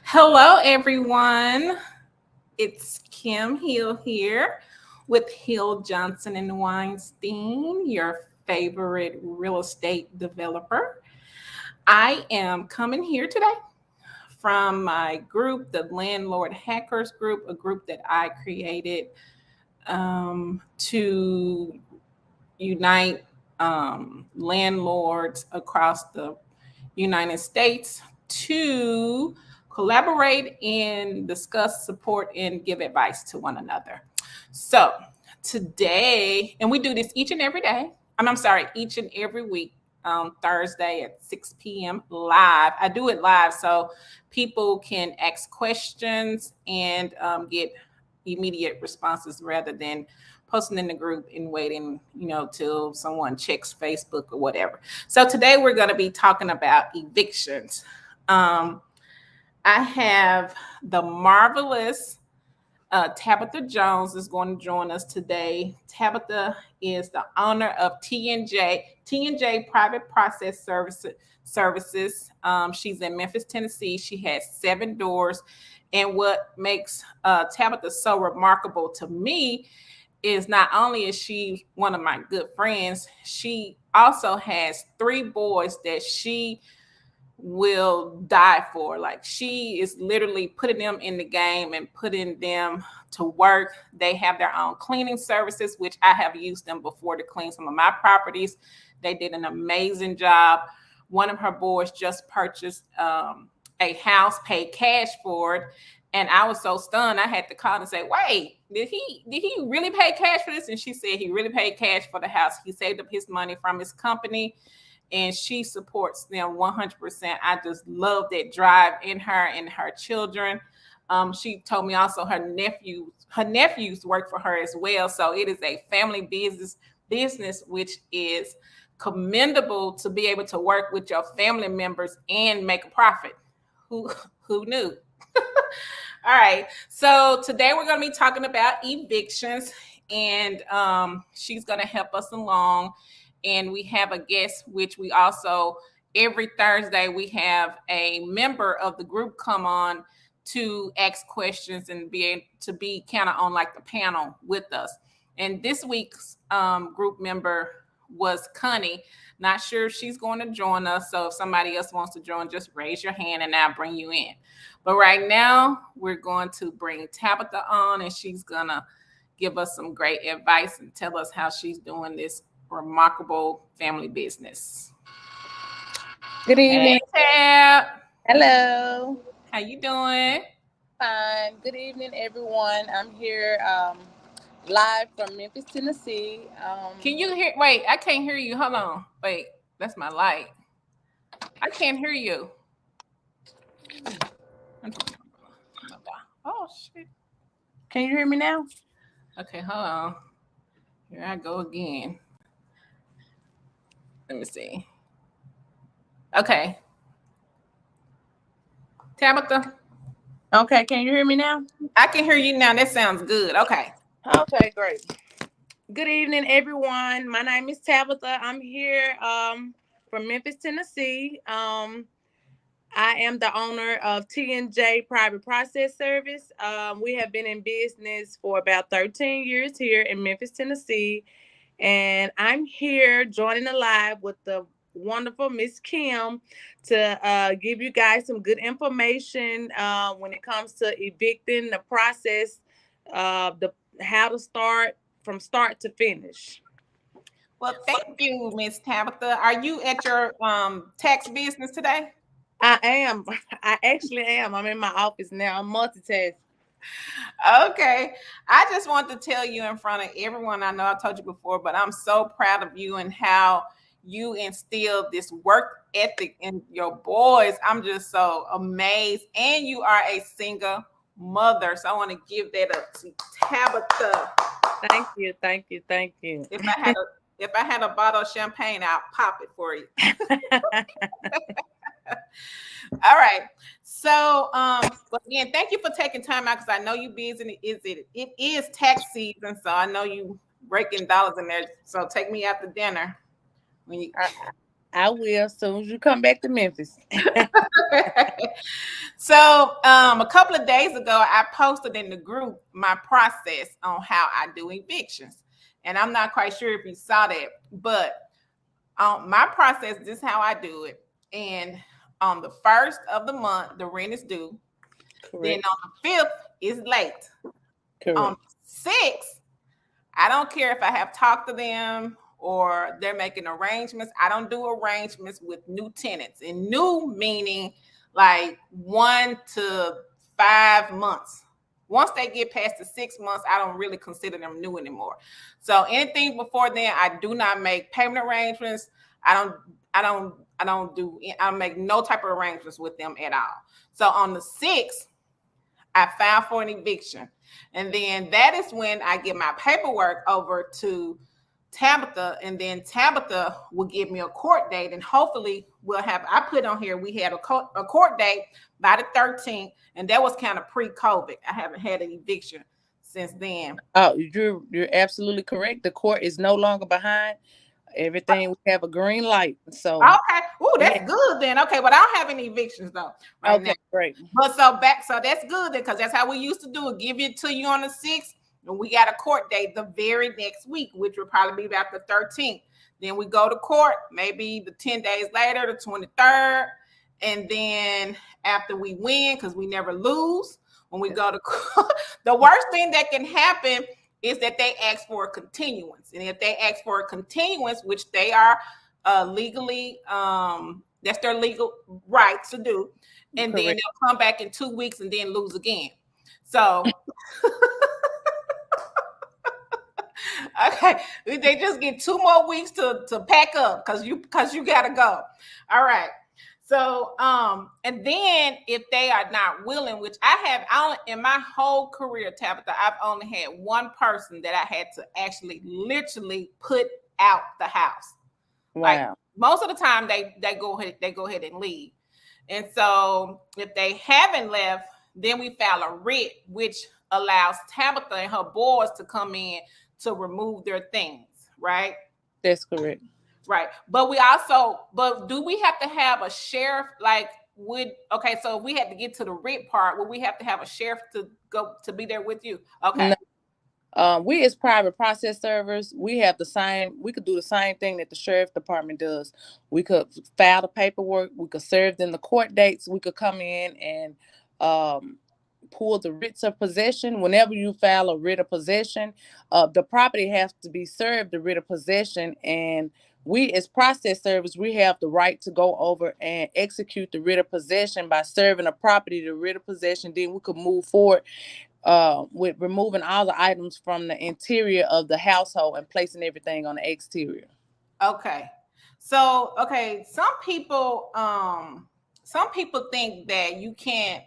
Hello, everyone. It's Kim Hill here with Hill Johnson and Weinstein, your favorite real estate developer. I am coming here today from my group, the Landlord Hackers Group, a group that I created to unite landlords across the United States to collaborate and discuss, support, and give advice to one another. So today, and we do this each and every day. I'm sorry, each and every week, Thursday at 6 p.m. live. I do it live so people can ask questions and get immediate responses rather than posting in the group and waiting, till someone checks Facebook or whatever. So today we're going to be talking about evictions. I have the marvelous Tabitha Jones is going to join us today. Tabitha is the owner of T&J Private Process Services. She's in Memphis, Tennessee. She has 7 doors. And what makes Tabitha so remarkable to me is not only is she one of my good friends, she also has 3 boys that she will die for. Like, she is literally putting them in the game and putting them to work. They have their own cleaning services, which I have used them before to clean some of my properties. They did an amazing job. One of her boys just purchased a house, paid cash for it. And I was so stunned, I had to call and say, wait, did he really pay cash for this? And she said he really paid cash for the house. He saved up his money from his company, and she supports them 100%. I just love that drive in her and her children. She told me also her nephews work for her as well. So it is a family business, which is commendable to be able to work with your family members and make a profit. Who knew? All right. So today we're going to be talking about evictions, and she's going to help us along. And we have a guest, which we also, every Thursday, we have a member of the group come on to ask questions and be able to be kind of on like the panel with us. And this week's group member was Connie. Not sure if she's going to join us. So if somebody else wants to join, just raise your hand and I'll bring you in. But right now, we're going to bring Tabitha on, and she's going to give us some great advice and tell us how she's doing this remarkable family business. Good evening. Hey, Tab. Hello. How you doing? Fine. Good evening, everyone. I'm here live from Memphis, Tennessee. Can you hear? Wait, I can't hear you. Hold on. Wait, that's my light. I can't hear you. Oh, shit. Can you hear me now? Okay, hold on. Here I go again. Let me see. Okay. Tabitha? Okay, can you hear me now? I can hear you now. That sounds good. Okay. Okay, great. Good evening, everyone. My name is Tabitha. I'm here from Memphis, Tennessee. I am the owner of T&J Private Process Service. We have been in business for about 13 years here in Memphis, Tennessee. And I'm here joining the live with the wonderful Miss Kim to give you guys some good information when it comes to evicting, the process, how to start from start to finish. Well, thank you, Miss Tabitha. Are you at your tax business today? I am. I actually am. I'm in my office now. I'm multitasking. Okay. I just want to tell you in front of everyone, I know I told you before, but I'm so proud of you and how you instilled this work ethic in your boys. I'm just so amazed. And you are a single mother. So I want to give that up to Tabitha. Thank you. Thank you. Thank you. If I had a bottle of champagne, I'll pop it for you. All right. So, again, thank you for taking time out because I know you busy. It is tax season, so I know you breaking dollars in there. So take me out to dinner when you. I will as soon as you come back to Memphis. So, a couple of days ago, I posted in the group my process on how I do evictions, and I'm not quite sure if you saw that, but my process, this is how I do it. And on the first of the month, the rent is due. Then Correct. on the fifth is late. On Correct. the sixth, I don't care if I have talked to them or they're making arrangements. I don't do arrangements with new tenants. And new meaning like 1 to 5 months. Once they get past the 6 months, I don't really consider them new anymore. So anything before then, I do not make payment arrangements. I don't, I don't make no type of arrangements with them at all. So on the 6th, I filed for an eviction. And then that is when I get my paperwork over to Tabitha, and then Tabitha will give me a court date, and hopefully we'll have. I put on here we had a court date by the 13th, and that was kind of pre-COVID. I haven't had an eviction since then. Oh, you're absolutely correct. The court is no longer behind. Everything we have a green light. So Okay. Ooh, that's good then. Okay, but I don't have any evictions though right now. okay, great. But so that's good then, because that's how we used to do it. Give it to you on the 6th, and we got a court date the very next week, which will probably be about the 13th. Then we go to court, maybe the 10 days later, the 23rd. And then after we win, because we never lose, when we go to court, the worst thing that can happen is that they ask for a continuance. And if they ask for a continuance, which they are legally, that's their legal right to do, and Correct. then they'll come back in 2 weeks and then lose again. So, okay, they just get 2 more weeks to pack up because you gotta go. All right. So, and then if they are not willing, which in my whole career, Tabitha, I've only had one person that I had to actually literally put out the house. Wow. Like most of the time they go ahead and leave. And so if they haven't left, then we file a writ, which allows Tabitha and her boys to come in to remove their things, right? That's correct. Right. But do we have to have a sheriff? So if we had to get to the writ part, would we have to have a sheriff to be there with you? Okay. No. We as private process servers, we could do the same thing that the sheriff department does. We could file the paperwork, we could serve them the court dates, we could come in and pull the writs of possession. Whenever you file a writ of possession, the property has to be served the writ of possession, and we as process servers, we have the right to go over and execute the writ of possession by serving a property the writ of possession. Then we could move forward with removing all the items from the interior of the household and placing everything on the exterior. Okay. So, some people think that you can't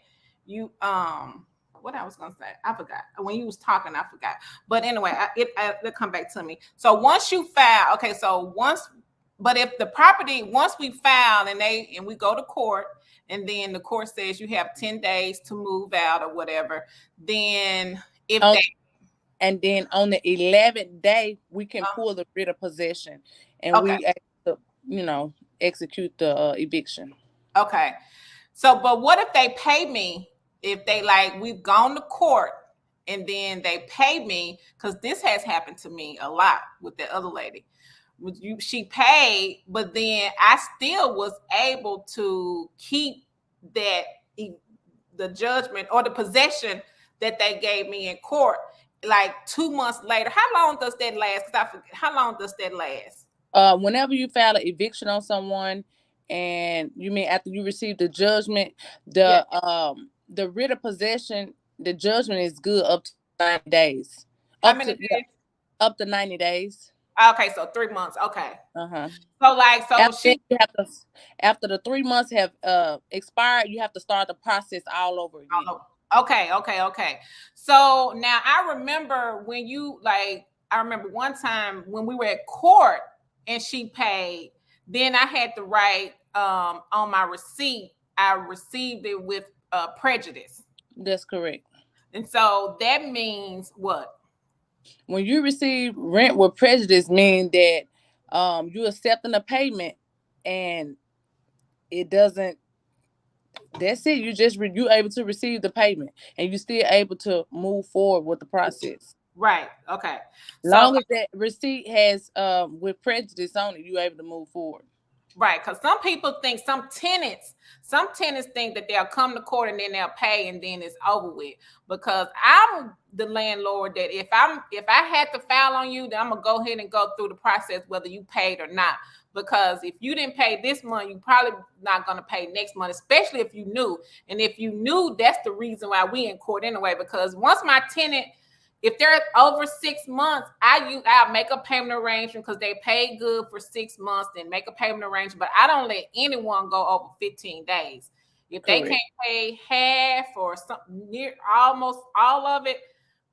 what I was gonna say, I forgot. When you was talking, I forgot. But anyway, it'll come back to me. So once you file, but if the property, once we file and we go to court, and then the court says you have 10 days to move out or whatever, then and then on the 11th day, we can pull the writ of possession, and we execute the eviction. Okay. So, but what if they pay me? If they we've gone to court and then they pay me, because this has happened to me a lot with the other lady. She paid, but then I still was able to keep the judgment or the possession that they gave me in court. 2 months later. How long does that last? Because I forget. How long does that last? Whenever you file an eviction on someone, and you mean after you receive the judgment, the writ of possession, the judgment is good up to 90 days. How many days? Up to 90 days. Okay, so 3 months. Okay. Uh-huh. After the 3 months have expired, you have to start the process all over again. Okay. So now I remember I remember one time when we were at court and she paid, then I had to write on my receipt, I received it with prejudice. That's correct. And so that means what? When you receive rent with prejudice, means that you're accepting a payment and it doesn't. That's it. You able to receive the payment, and you still able to move forward with the process. Right. Okay. So Long as that receipt has with prejudice on it, you able to move forward. right, because some tenants think that they'll come to court and then they'll pay and then it's over with. Because I'm the landlord that if I had to file on you, then I'm gonna go ahead and go through the process whether you paid or not. Because if you didn't pay this month, you probably not gonna pay next month, especially if you knew. And if you knew, that's the reason why we in court anyway. Because once my tenant, if they're over 6 months, I'll make a payment arrangement because they pay good for 6 months, then make a payment arrangement. But I don't let anyone go over 15 days. If they Correct. can't pay half or something near almost all of it,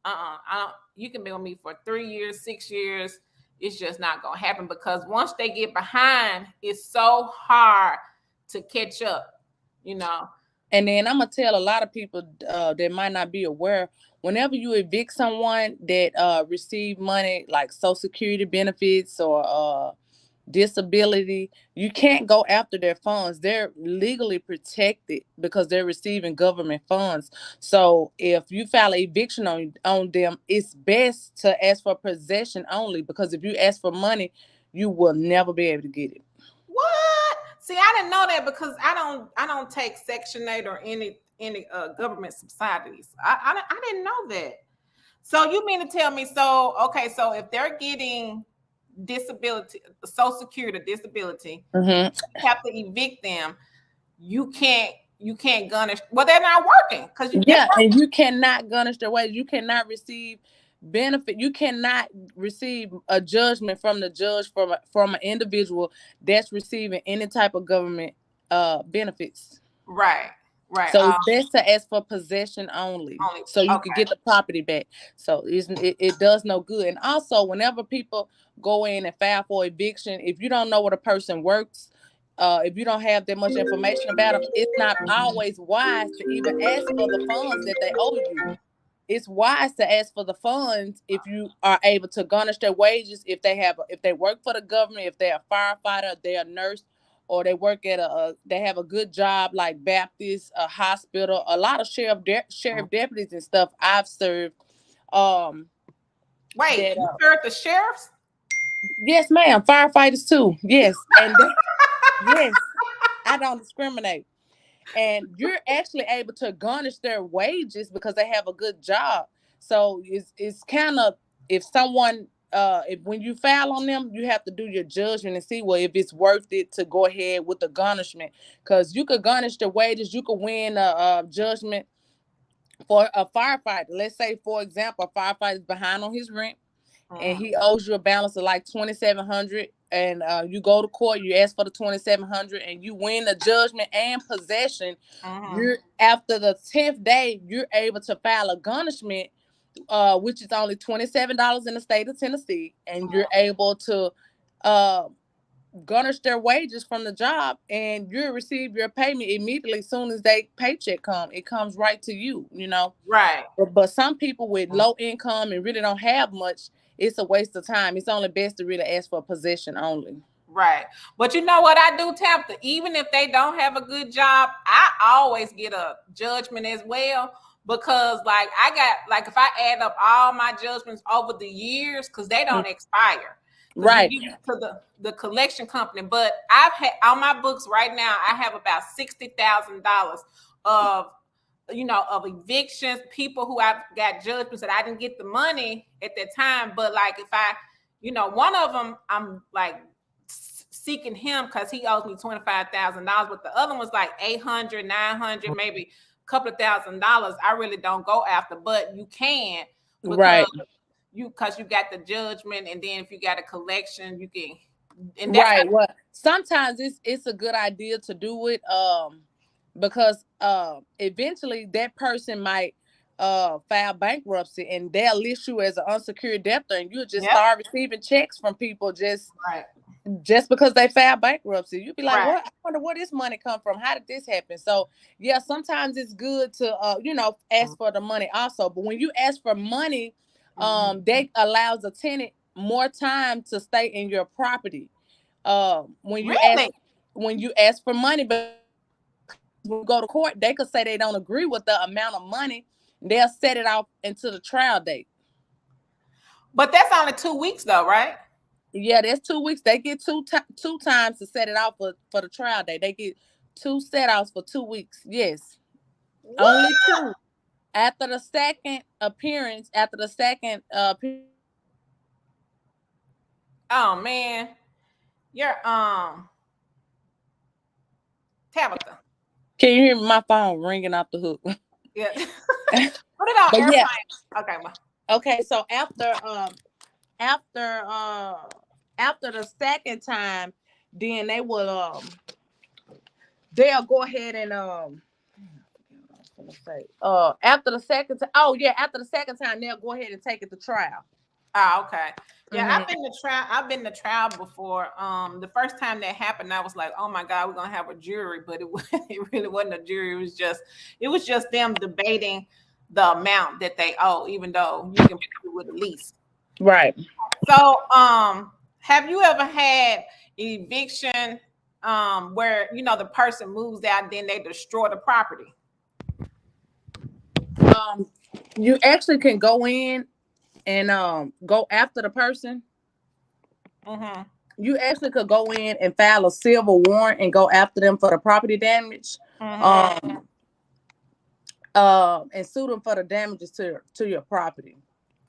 I don't, you can be with me for 3 years, 6 years. It's just not gonna happen because once they get behind, it's so hard to catch up, you know. And then I'm gonna tell a lot of people that might not be aware. Whenever you evict someone that receive money like Social Security benefits or disability, you can't go after their funds. They're legally protected because they're receiving government funds. So if you file eviction on them, it's best to ask for possession only, because if you ask for money, you will never be able to get it. What? See, I didn't know that because I don't take Section 8 or any government subsidies. I didn't know that. So you mean to tell me, so okay, so if they're getting disability, Social Security disability, Mm-hmm. you have to evict them. You can't garnish. Well, they're not working because Yeah, and you cannot garnish their wages. You cannot receive benefit. You cannot receive a judgment from the judge from an individual that's receiving any type of government benefits. right, right. So it's best to ask for possession only, Only so you okay. can get the property back. So it does no good. And also, whenever people go in and file for eviction, if you don't know what a person works, if you don't have that much information about them, it's not always wise to even ask for the funds that they owe you. It's wise to ask for the funds if you are able to garnish their wages, if they work for the government, if they're a firefighter, they're a nurse, or they work at they have a good job like Baptist, a hospital. A lot of sheriff deputies and stuff I've served. Wait, That you serve the sheriffs? Yes, ma'am, firefighters too. Yes, and yes, I don't discriminate. And you're actually able to garnish their wages because they have a good job. So it's kind of, if someone if when you file on them, you have to do your judgment and see, well, if it's worth it to go ahead with the garnishment, because you could garnish the wages. You could win a judgment for a firefighter. Let's say, for example, a firefighter is behind on his rent and he owes you a balance of like $2,700, and you go to court, you ask for the $2,700, and you win the judgment and possession. You're After the 10th day, you're able to file a garnishment, which is only $27 in the state of Tennessee, and you're able to garnish their wages from the job, and you receive your payment immediately as soon as they paycheck come. It comes right to you, you know. Right. But some people with low income and really don't have much, it's a waste of time. It's only best to really ask for possession only. Right. But you know what I do, Tabitha? Even if they don't have a good job, I always get a judgment as well. Because like I got, like, if I add up all my judgments over the years, because they don't expire. Right. You give it to the collection company. But I've had on my books right now, I have about $60,000 of of evictions, people who I've got judgments that I didn't get the money at that time. But like if I, one of them, I'm like seeking him because he owes me $25,000, but the other one's like 800, 900, maybe a couple of $1,000. I really don't go after, but you can, because right. because you got the judgment, and then if you got a collection, you can. And that's right. Well, sometimes it's a good idea to do it, because eventually that person might file bankruptcy, and they'll list you as an unsecured debtor, and you'll just start receiving checks from people just because they filed bankruptcy. You'd be like, what? I wonder where this money come from. How did this happen? So yeah, sometimes it's good to ask for the money also. But when you ask for money, that allows a tenant more time to stay in your property. When you ask, when you ask for money, because when you go to court, they could say they don't agree with the amount of money. They'll set it off into the trial date. But that's only 2 weeks though, right? Yeah, that's 2 weeks. They get two times to set it out for the trial date. They get two set outs for 2 weeks. Yes, only What? two. After the second appearance, after the second appearance, they get two set outs. Oh man, you're Tabitha. Can you hear me? My phone ringing off the hook. Yeah. Put it on But yeah, airplane. Okay, well. okay. So after uh after the second time, then they'll go ahead and after the second time, oh yeah, after the second time they'll go ahead and take it to trial. Oh, okay. Yeah, Mm-hmm. I've been to trial before. The first time that happened, I was like, "Oh my God, we're gonna have a jury," but it really wasn't a jury. It was just them debating the amount that they owe, even though you can prove it with a lease. Right. So, have you ever had eviction where the person moves out, then they destroy the property? Um, you actually can go in and go after the person. Mm-hmm. You actually could go in and file a civil warrant and go after them for the property damage. Mm-hmm. Um, and sue them for the damages to your property.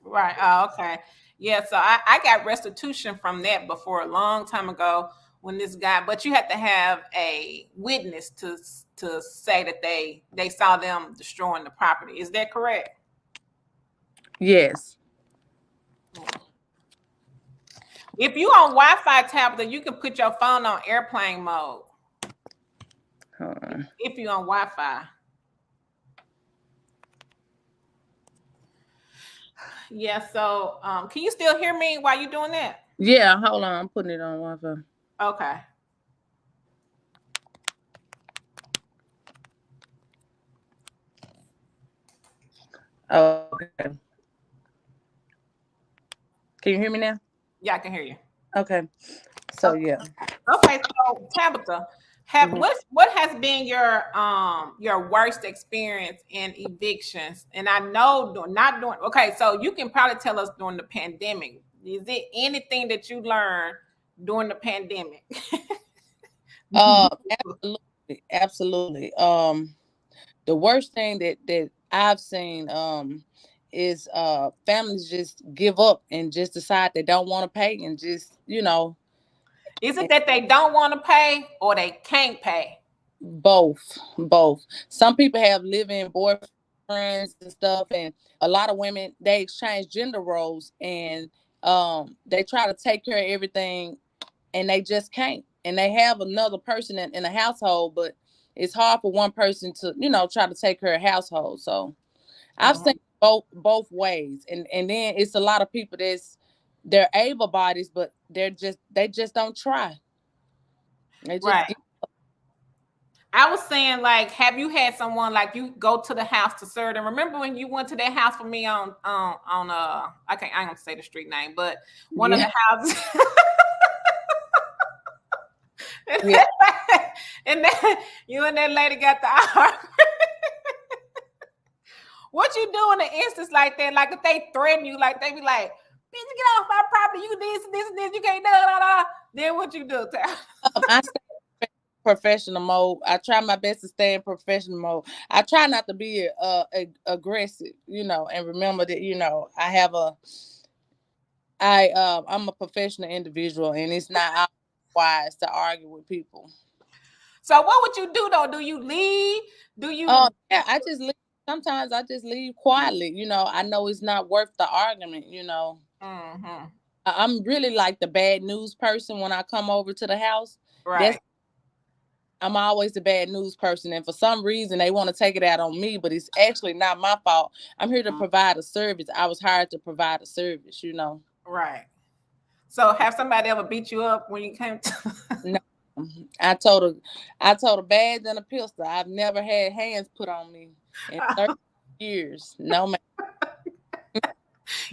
Right. Oh, okay. Yeah. So I got restitution from that before a long time ago when this guy, but you had to have a witness to say that they saw them destroying the property. Is that correct? Yes. If you on Wi-Fi tablet, you can put your phone on airplane mode. If you on Wi-Fi. Yeah. So can you still hear me while you doing that? Yeah, hold on. I'm putting it on Wi-Fi. Okay. Okay. Can you hear me now? Yeah, I can hear you. Okay. So yeah. Okay, so Tabitha, what has been your worst experience in evictions? And I know not doing okay, so you can probably tell us during the pandemic. Is it anything that you learned during the pandemic? Absolutely, absolutely. The worst thing that I've seen is families just give up and just decide they don't want to pay and just Is it that they don't want to pay or they can't pay? both. Some people have live-in boyfriends and stuff, and a lot of women they exchange gender roles and they try to take care of everything and they just can't. And they have another person in a household, but it's hard for one person to, try to take care of household. So I've seen both ways. And then it's a lot of people they're able bodies, but they just don't try. They just Right. I was saying, like, have you had someone like you go to the house to serve them? Remember when you went to that house for me on I ain't gonna say the street name, but one of yeah. the houses. Yeah. And then you and that lady got the argument. What you do in an instance like that? Like if they threaten you, like they be like, "Bitch, get off my property! You this, and this. You can't da." Then what you do? I stay in professional mode. I try my best to stay in professional mode. I try not to be aggressive, and remember that, I'm a professional individual and it's not wise to argue with people. So what would you do though? Do you leave? Do you? Yeah, I just leave. Sometimes I just leave quietly. I know it's not worth the argument. Mm-hmm. I'm really like the bad news person when I come over to the house. Right. I'm always the bad news person. And for some reason, they want to take it out on me, but it's actually not my fault. I'm here to provide a service. I was hired to provide a service, Right. So have somebody ever beat you up when you came to? No. I told a badge and a pistol. I've never had hands put on me in 30 years. No, man.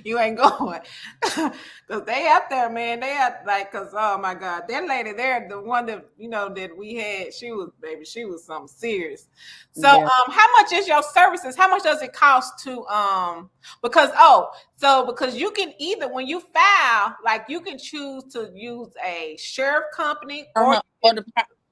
You ain't going. Because they out there, man. They out like, because, oh my God, that lady there, the one that, that we had, she was something serious. So, Yeah. how much is your services? How much does it cost to, because you can either, when you file, like you can choose to use a sheriff company or Or a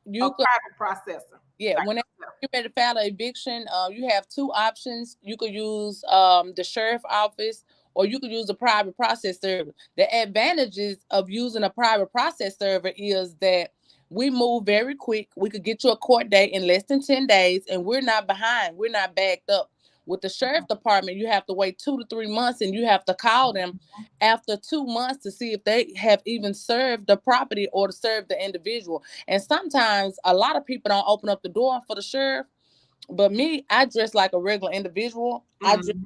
you could, private processor. yeah. Like, Whenever you're ready to file an eviction, you have two options. You could use the sheriff office, or you could use a private process server. The advantages of using a private process server is that we move very quick. We could get you a court date in less than 10 days, and we're not behind. We're not backed up. With the sheriff department, you have to wait 2 to 3 months, and you have to call them after 2 months to see if they have even served the property or to serve the individual. And sometimes a lot of people don't open up the door for the sheriff. But me, I dress like a regular individual. I dress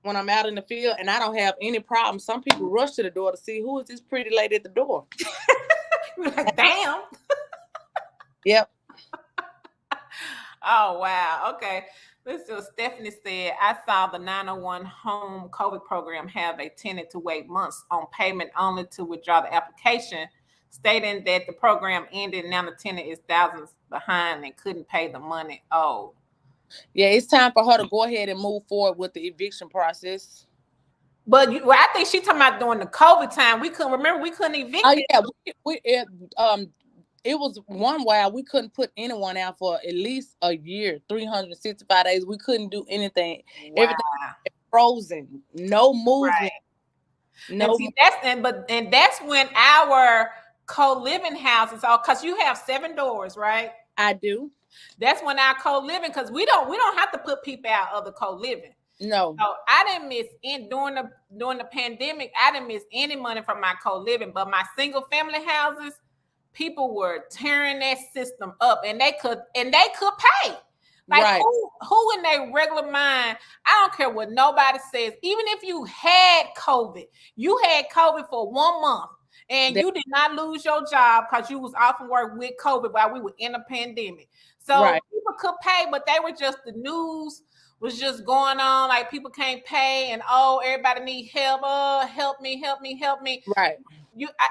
when I'm out in the field, and I don't have any problem. Some people rush to the door to see who is this pretty lady at the door. like, damn. Yep. Oh, wow. Okay. Listen, Stephanie said, I saw the 901 home COVID program have a tenant to wait months on payment only to withdraw the application, stating that the program ended. Now the tenant is thousands behind and couldn't pay the money owed. Yeah, it's time for her to go ahead and move forward with the eviction process. But I think she talking about during the COVID time. We couldn't evict. Oh yeah, it was one while we couldn't put anyone out for at least a year, 365 days. We couldn't do anything. Wow. Everything was frozen, no movement. Right. No. And see, that's when our co-living houses are, because you have 7 doors, right? I do. That's when our co-living, because we don't have to put people out of the co-living. No. So I didn't miss during the pandemic. I didn't miss any money from my co-living, but my single family houses, people were tearing that system up, and they could pay. Like, right. Who in their regular mind? I don't care what nobody says. Even if you had COVID for 1 month, and you did not lose your job because you was off from work with COVID while we were in a pandemic. So people could pay, but they were just, the news was just going on like people can't pay, and everybody need help. Help me. Right.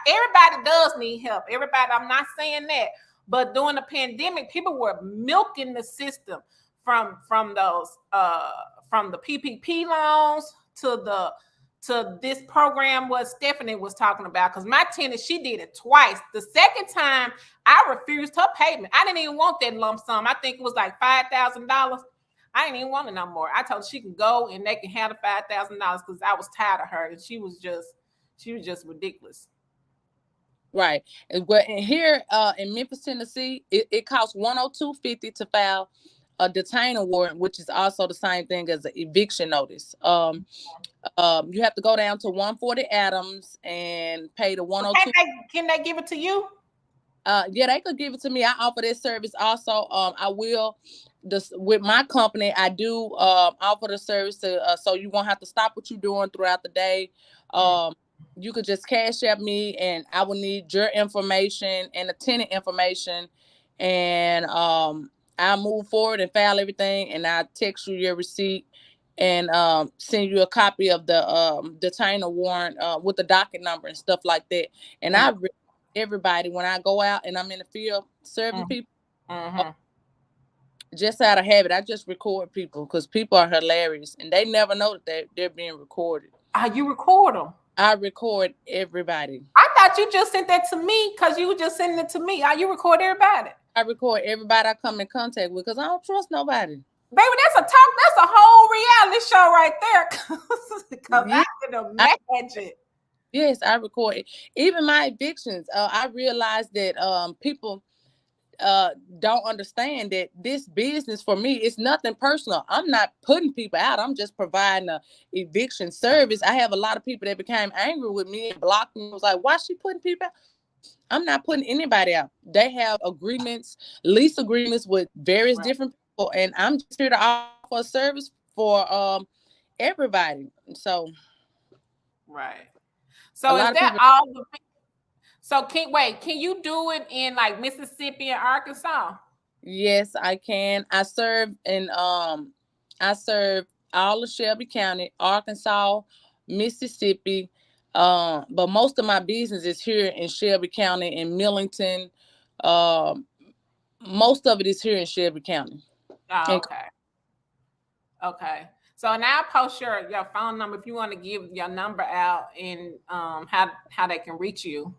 Everybody does need help. Everybody, I'm not saying that, but during the pandemic, people were milking the system from those from the PPP loans to this program what Stephanie was talking about. Because my tenant, she did it twice. The second time, I refused her payment. I didn't even want that lump sum. I think it was like $5,000. I didn't even want it no more. I told her she can go and they can have the $5,000 because I was tired of her, and she was just ridiculous. Right. But here in Memphis, Tennessee, it costs $102.50 to file a detainer warrant, which is also the same thing as an eviction notice. You have to go down to 140 Adams and pay the 102. Can they give it to you? Yeah, they could give it to me. I offer this service also. I will. With my company, I do offer the service to, so you won't have to stop what you're doing throughout the day. You could just cash app me, and I will need your information and the tenant information, and I'll move forward and file everything, and I'll text you your receipt and send you a copy of the detainer warrant with the docket number and stuff like that. And everybody, when I go out and I'm in the field serving people, just out of habit, I just record people because people are hilarious and they never know that they're being recorded. You record them? I record everybody. I thought you just sent that to me because you were just sending it to me. You record everybody? I record everybody I come in contact with because I don't trust nobody. Baby, that's a whole reality show right there. Because I can imagine. Yes, I record it. Even my evictions. I realized that people don't understand that this business for me is nothing personal. I'm not putting people out. I'm just providing a eviction service. I have a lot of people that became angry with me and blocked me. I was like, why is she putting people out? I'm not putting anybody out. They have agreements, lease agreements with various different people, and I'm just here to offer a service for everybody. So so is that all the? So can you do it in like Mississippi and Arkansas? Yes, I can. I serve all of Shelby County, Arkansas, Mississippi. But most of my business is here in Shelby County and Millington. Most of it is here in Shelby County. Oh, okay. So now post your phone number if you want to give your number out and how they can reach you.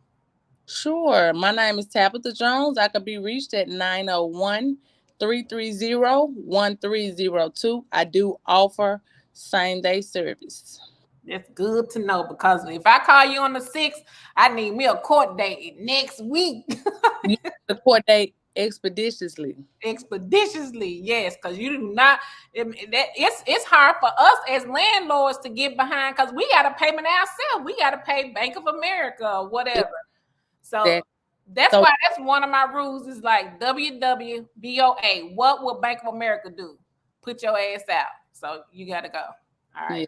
Sure. My name is Tabitha Jones. I could be reached at 901-330-1302. I do offer same-day service. That's good to know, because if I call you on the 6th, I need me a court date next week. You the court date expeditiously. Expeditiously, yes, because you do not. It's hard for us as landlords to get behind, because we got to payment ourselves. We got to pay Bank of America or whatever. So that's why that's one of my rules is like WWBOA. What will Bank of America do? Put your ass out. So you got to go. All right. Yeah.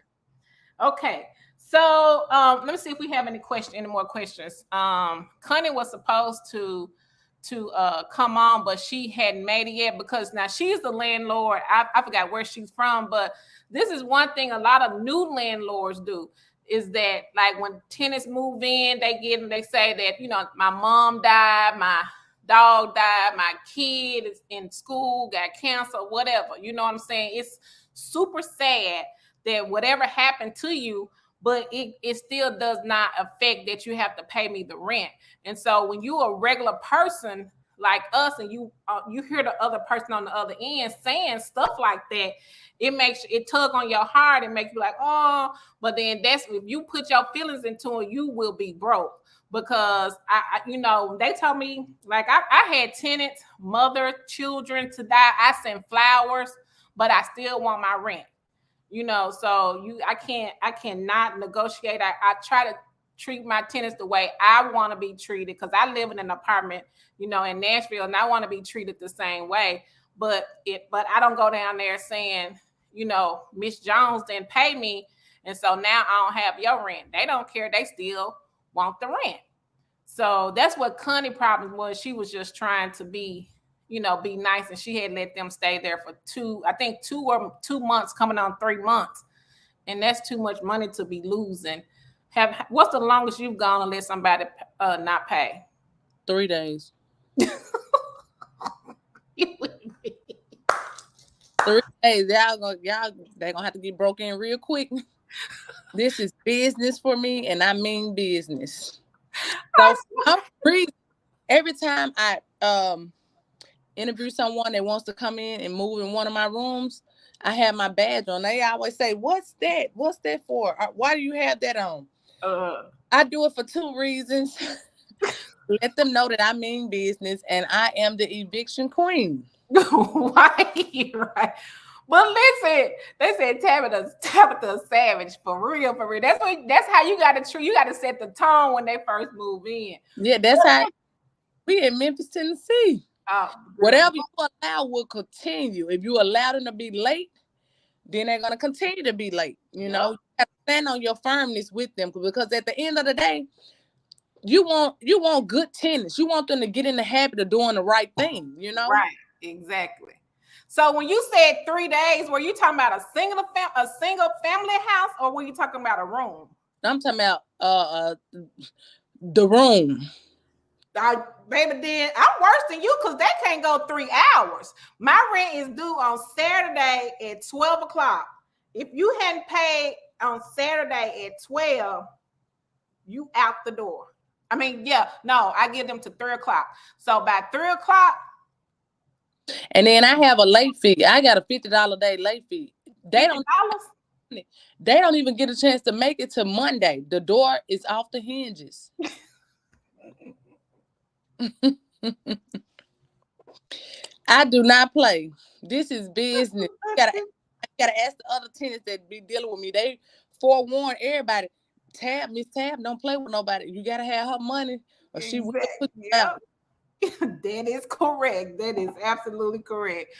Okay. So let me see if we have any more questions. Connie was supposed to come on, but she hadn't made it yet, because now she's the landlord. I forgot where she's from, but this is one thing a lot of new landlords do, is that like when tenants move in, they say that, my mom died, my dog died, my kid is in school, got cancer, whatever. You know what I'm saying? It's super sad that whatever happened to you, but it still does not affect that you have to pay me the rent. And so when you're a regular person like us, and you hear the other person on the other end saying stuff like that, it tug on your heart and makes you like, oh, but then that's if you put your feelings into it, you will be broke. Because I they told me, like, I had tenants, mother, children to die. I sent flowers, but I still want my rent. So I cannot negotiate. I try to treat my tenants the way I want to be treated, because I live in an apartment, in Nashville, and I want to be treated the same way. But I don't go down there saying, Miss Jones didn't pay me, and so now I don't have your rent. They don't care. They still want the rent. So that's what Connie's problem was. She was just trying to be nice, and she had let them stay there for 2 months, coming on 3 months, and that's too much money to be losing. What's the longest you've gone and let somebody not pay? 3 days. 3 days. They're gonna have to get broke in real quick. This is business for me, and I mean business. So I'm free every time I interview someone that wants to come in and move in one of my rooms. I have my badge on. They always say, "What's that? What's that for? Why do you have that on?" I do it for 2 reasons. Let them know that I mean business, and I am the eviction queen. Right. But listen, they said Tabitha savage, for real. That's how you got to treat. You got to set the tone when they first move in. Yeah, that's how we in Memphis, Tennessee. Whatever you allow will continue. If you allow them to be late, then they're gonna continue to be late. You have to stand on your firmness with them, because at the end of the day, you want good tenants. You want them to get in the habit of doing the right thing. Right, exactly. So when you said 3 days, were you talking about a single family house, or were you talking about a room? I'm talking about the room. Baby, then I'm worse than you, because they can't go 3 hours. My rent is due on Saturday at 12 o'clock. If you hadn't paid on Saturday at 12, you out the door. I mean, I give them to 3 o'clock. So by 3 o'clock. And then I have a late fee. I got a $50 a day late fee. They don't even get a chance to make it to Monday. The door is off the hinges. I do not play. This is business. You gotta ask the other tenants that be dealing with me. They forewarn everybody. Miss Tab, don't play with nobody. You gotta have her money, or she will put you out. That is correct. That is absolutely correct.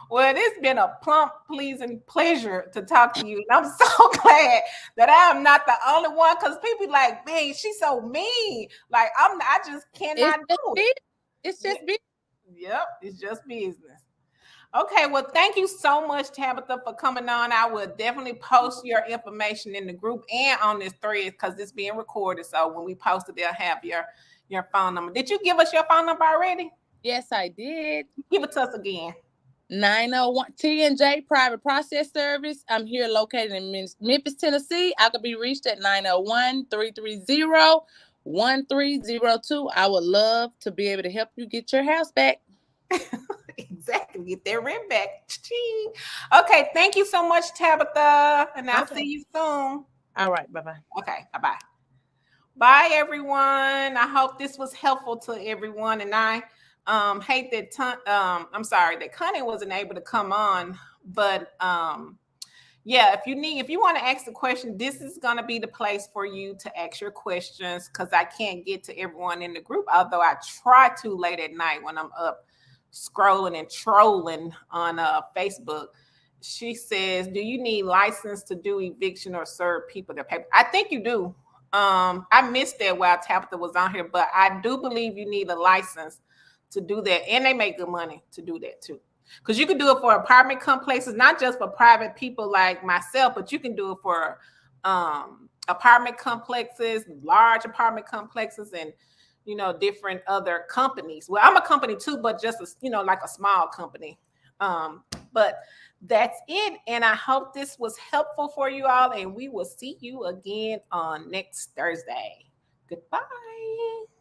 Well, it's been a plump, pleasing pleasure to talk to you. And I'm so glad that I am not the only one, because people like, man, she's so mean. Like, I just cannot do it. It's just business. Yep, it's just business. Okay, well, thank you so much, Tabitha, for coming on. I will definitely post your information in the group and on this thread because it's being recorded. So when we post it, they'll have your phone number. Did you give us your phone number already? Yes, I did. Give it to us again. 901 T&J Private Process Service. I'm here located in Memphis, Tennessee. I could be reached at 901-330-1302. I would love to be able to help you get your house back. Exactly. Get their rent back. Ching. Okay. Thank you so much, Tabitha. And I'll see you soon. All right. Bye-bye. Okay. Bye-bye. Bye, everyone. I hope this was helpful to everyone. And I hate that I'm sorry that Connie wasn't able to come on. But yeah, if you want to ask a question, this is going to be the place for you to ask your questions because I can't get to everyone in the group, although I try to late at night when I'm up scrolling and trolling on Facebook. She says, do you need license to do eviction or serve people their paper? I think you do. I missed that while Tabitha was on here, but I do believe you need a license to do that. And they make good money to do that too. Because you can do it for apartment complexes, not just for private people like myself, but you can do it for apartment complexes, large apartment complexes, and different other companies. Well, I'm a company too, but just like a small company. But that's it. And I hope this was helpful for you all. And we will see you again on next Thursday. Goodbye.